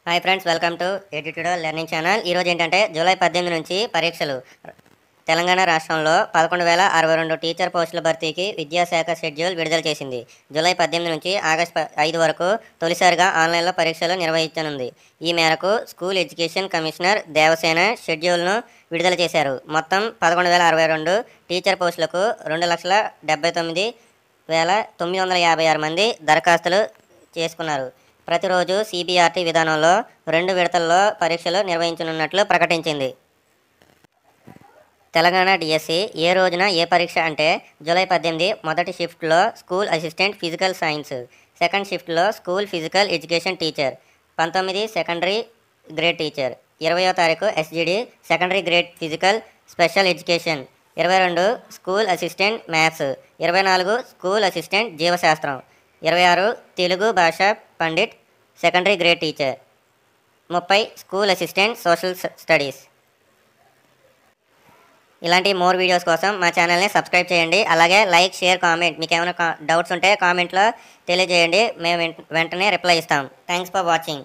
Hi friends, welcome to ఎడ్యుట్యూడల్ learning channel. ఈరోజు ఏంటంటే జూలై 18 నుంచి పరీక్షలు. తెలంగాణ రాష్ట్రంలో 11,062 టీచర్ పోస్టుల భర్తీకి విద్యాశాఖ షెడ్యూల్ విడుదల చేసింది. జూలై 18 నుంచి ఆగస్టు 5 వరకు తొలిసారిగా ఆన్లైన్లో పరీక్షలు నిర్వహించనుంది. ఈ మేరకు స్కూల్ ఎడ్యుకేషన్ కమిషనర్ దేవసేన షెడ్యూల్ను విడుదల చేశారు. మొత్తం 11,062 టీచర్ పోస్టులకు 2,79,956 మంది దరఖాస్తులు చేసుకున్నారు. ప్రతిరోజు సిబిఆర్టీ విధానంలో 2 విడతల్లో పరీక్షలు నిర్వహించనున్నట్లు ప్రకటించింది. తెలంగాణ డిఎస్సి ఏ రోజున ఏ పరీక్ష అంటే జూలై 18 మొదటి షిఫ్ట్లో school assistant physical science, second షిఫ్ట్లో school physical education teacher, 19 secondary grade teacher, 20వ తారీఖు SGD secondary grade physical special education, 22 school assistant maths, 24 school assistant జీవశాస్త్రం, 26 తెలుగు భాష pandit secondary grade teacher, 30 school assistant social studies. ఇలాంటి more videos కోసం మా ఛానల్ని subscribe చేయండి. అలాగే లైక్, షేర్, కామెంట్. మీకు ఏమైనా డౌట్స్ ఉంటే కామెంట్లో తెలియజేయండి. మేము వెంటనే రిప్లై ఇస్తాం. Thanks for watching.